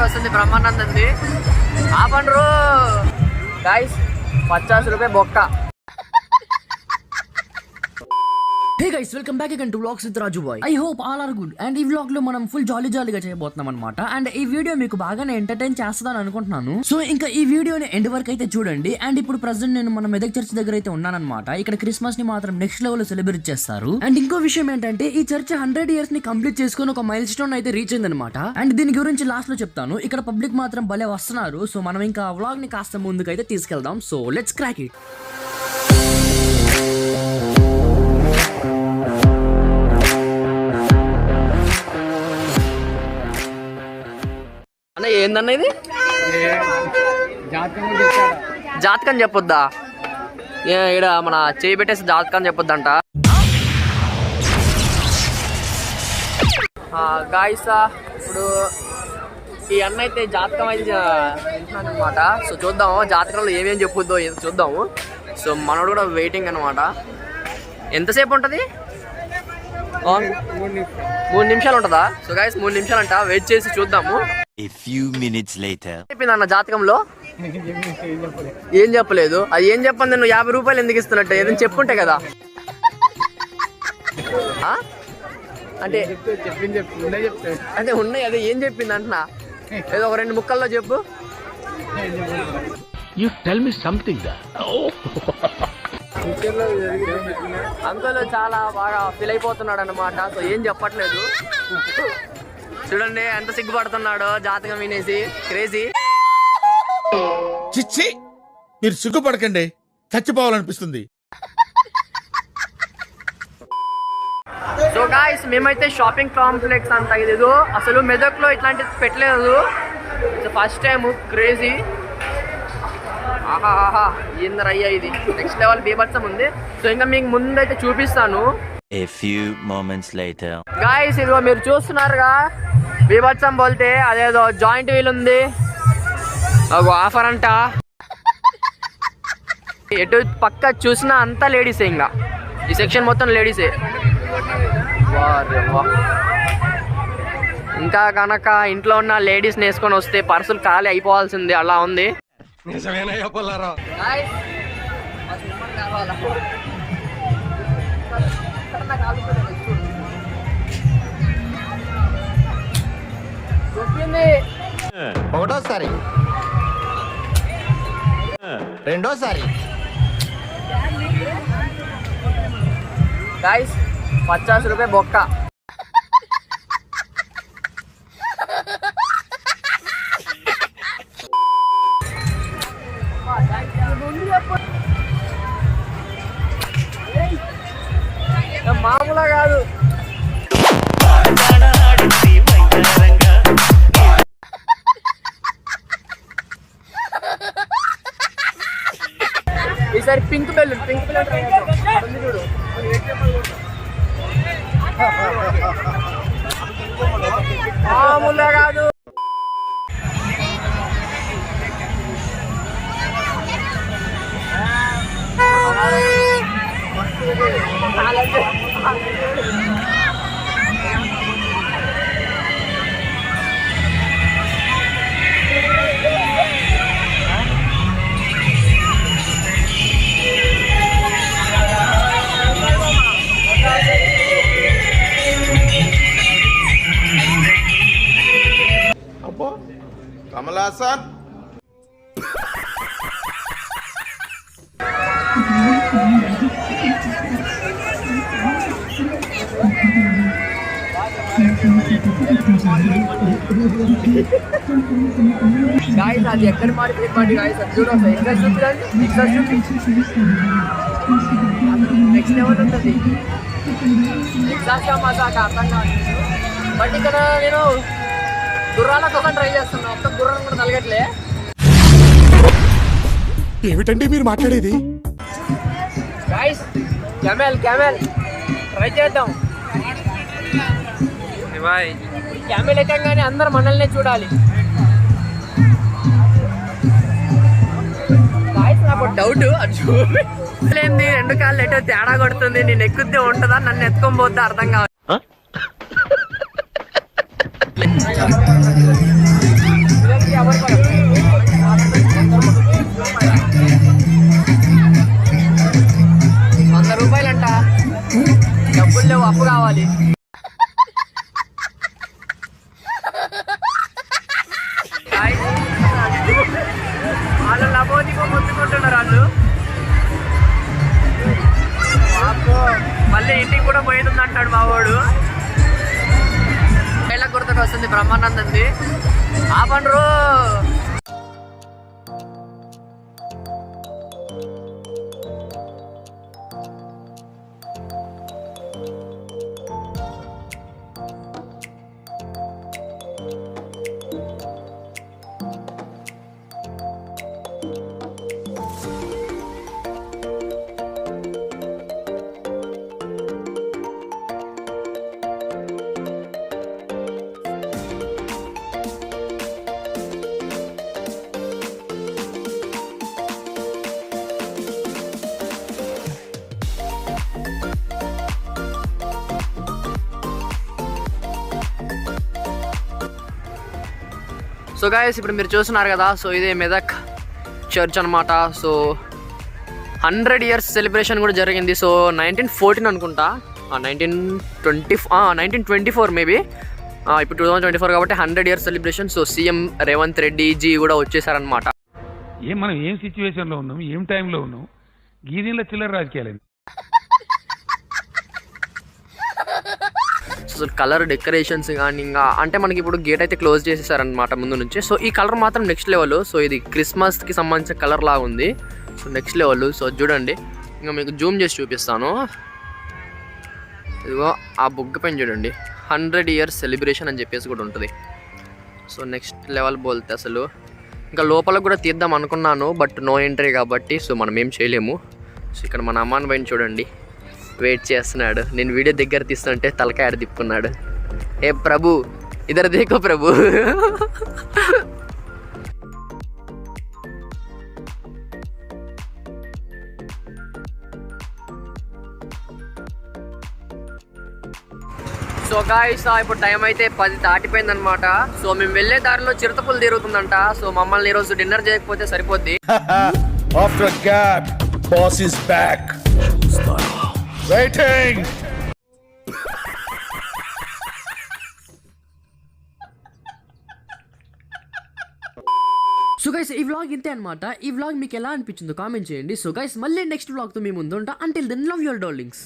వస్తుంది బ్రహ్మానందంది. ఆపండ్రు గైస్, 50 రూపాయ బొక్క. Hey guys, welcome back again to Vlogs with Raju Boy. I hope all are good. And ఈ vlog లో మనం ఫుల్ జాలీగా చేయబోతున్నాం అనమాట. అండ్ ఈ వీడియో మీకు బాగానే ఎంటర్టైన్ చేస్తుందని అనుకుంటున్నాను. సో ఇంకా ఈ వీడియోని ఎండ్ వరకు అయితే చూడండి. అండ్ ఇప్పుడు ప్రెసెంట్ నేను మన మెదక్ చర్చ్ దగ్గర అయితే ఉన్నానన్నమాట. ఇక్కడ క్రిస్మస్ ని మాత్రం నెక్స్ట్ లెవెల్ లో సెలబ్రేట్ చేస్తారు. అండ్ ఇంకో విషయం ఏంటంటే ఈ చర్చ్ 100 years ని కంప్లీట్ చేసుకుని ఒక మైల్ స్టోన్ అయితే రీచ్ అయింది అనమాట. అండ్ దీని గురించి లాస్ట్ లో చెప్తాను. ఇక్కడ పబ్లిక్ మాత్రం భలే వస్తున్నారు. సో మనం ఇంకా వ్లాగ్ ని కాస్త ముందుకైతే తీసుకెళ్దాం. So let's crack it. ఏందన్న ఇది? జాతకం చెప్పొద్దా? ఇక్కడ మన చేయి పెట్టేసి జాతకం చెప్పొద్దంట. గాయస్, ఇప్పుడు ఈ అన్న అయితే జాతకం అయితే అనమాట. సో చూద్దాము జాతకంలో ఏమేమి చెప్పొద్దో చూద్దాము. సో మనోడు కూడా వెయిటింగ్ అనమాట. ఎంతసేపు ఉంటుంది? 3 నిమిషాలు ఉంటుందా? సో గాయస్ 3 నిమిషాలు అంట, వెయిట్ చేసి చూద్దాము. A few minutes later. చెప్పింది అన్న జాతకంలో ఏం చెప్పలేదు. అది ఏం చెప్పండి, నువ్వు 50 రూపాయలు ఎందుకు ఇస్తున్నట్టు? ఏదైనా చెప్పుంటే కదా. అంటే ఉన్నాయి, అదే ఏం చెప్పింది అంటున్నా. ఏదో ఒక 2 ముక్కల్లో చెప్పు. You tell me something da. Uncle చాలా బాగా ఫీల్ అయిపోతున్నాడు అనమాట. సో ఏం చెప్పట్లేదు. చూడండి ఎంత సిగ్గుపడుతున్నాడో జాతకం వినేసి. క్రేజీ. చిచ్చి, మీరు సిగ్గుపడకండి, చచ్చిపోవాలనిపిస్తుంది. సో గాయ్స్, మేమైతే షాపింగ్ కాంప్లెక్స్ అంట ఇదేదో, అసలు మెదక్లో ఇట్లాంటిది పెట్టలేదు. So first time. క్రేజీ. ఆహా, ఏందరయ్యా ఇది, నెక్స్ట్ లెవెల్ బీభత్సం ఉంది. సో ఇంకా మీకు ముందైతే చూపిస్తాను. A few moments later. Guys, ఇదిగో మీరు చూస్తున్నారుగా బీభత్సం బోల్తే, అదేదో జాయింట్ వీల్ ఉంది, ఒక ఆఫర్ అంట. ఎటు పక్క చూసినా అంతా లేడీసే. ఇంకా ఈ సెక్షన్ మొత్తం లేడీసే. ఇంకా కనుక ఇంట్లో ఉన్న లేడీస్ వేసుకొని వస్తే పర్సులు ఖాళీ అయిపోవాల్సింది, అలా ఉంది. ఒకటోసారి, రెండోసారి. గాయ్స్ 50 రూపాయ బొక్క. మామూలుగా కాదు. ఈసారి పింక్ బెలూన్ చూడు. మామూలుగా కాదు. కమలాసన్. గాయ్స్, అది ఎక్కడ మాడిపోయింది గాయ్స్, అది చూడ ఎక్కడ చూపించండి. నెక్స్ట్ లెవెల్ ఉంటుంది. ఎగ్జాక్ట్ గా మాకు అర్థం కాదు. బట్ ఇక్కడ నేను గుర్రాల కోసం ట్రై చేస్తున్నా. ఒక్క గుర్రం కూడా తలగట్లే. ఏమిటండి మీరు మాట్లాడేది? గాయ్స్, క్యామెల్ ట్రై చేద్దాం. క్యామెల్ ఎక్కగానే అందరు మనల్ని చూడాలి. గాయ్స్, నాకు డౌట్, చూపింది 2 కాళ్ళు ఎటో తేడా కొడుతుంది. నేను ఎక్కుద్దే ఉంటుందా, నన్ను ఎత్తుకొని పోతే అర్థం కావాలి. వాళ్ళు లబోదిగో ముద్దుకుంటున్నారు వాళ్ళు. మళ్ళీ ఇంటికి కూడా పోయేది అంటాడు మా వాడు. ఎలా గుర్తుకు వస్తుంది బ్రహ్మానందంది, ఆపండ్రు. సో గాయస్ ఇప్పుడు మీరు చూస్తున్నారు కదా, సో ఇదే మెదక్ చర్చ్ అనమాట. సో 100 years సెలబ్రేషన్ కూడా జరిగింది. సో 1914 అనుకుంటా, 1924 మేబీ, ఇప్పుడు 2024 కాబట్టి 100 years celebration. So CM Revanth Reddy ji కూడా వచ్చేసారనమాట. మనం ఏం సిచ్యువేషన్లో ఉన్నాం, ఏం టైంలో ఉన్నాం, గీదీలో చిల్లర రాజకీయాలు. సో కలర్ డెకరేషన్స్ కానీ ఇంకా అంటే మనకి ఇప్పుడు గేట్ అయితే క్లోజ్ చేసేసారనమాట ముందు నుంచి. సో ఈ కలర్ మాత్రం నెక్స్ట్ లెవెల్. సో ఇది క్రిస్మస్కి సంబంధించిన కలర్ లాగా ఉంది. So next level. సో చూడండి, ఇంకా మీకు జూమ్ చేసి చూపిస్తాను. ఇదిగో ఆ బుగ్గ పైన చూడండి 100 years సెలబ్రేషన్ అని చెప్పేసి కూడా ఉంటుంది. సో నెక్స్ట్ లెవెల్ బోల్తే అసలు ఇంకా లోపలకు కూడా తీద్దాం అనుకున్నాను, బట్ నో ఎంట్రీ కాబట్టి సో మనం ఏం చేయలేము. సో ఇక్కడ మన అమ్మాన్ పైన చూడండి వెయిట్ చేస్తున్నాడు. నేను వీడియో దగ్గర తీస్తుంటే తలకాయ ఆడ తిప్పుకున్నాడు. ఏ ప్రభు ఇద్దరు దేకో ప్రభు. సో గాయ్స్ ఇప్పుడు టైం అయితే 10 దాటిపోయిందనమాట. సో మేము వెళ్ళే దారిలో చిరుతపులు తిరుగుతుందంట. సో మమ్మల్ని ఈరోజు డిన్నర్ చేయకపోతే సరిపోద్ది. After a gap, boss is back. Waiting. So guys ఈ వ్లాగ్ ఇంతే అనమాట. ఈ వ్లాగ్ మీకు ఎలా అనిపించిందో కామెంట్ చేయండి. సో గైస్ మళ్ళీ నెక్స్ట్ వ్లాగ్తో మీ ముందు ఉంటా. Until then love your darlings.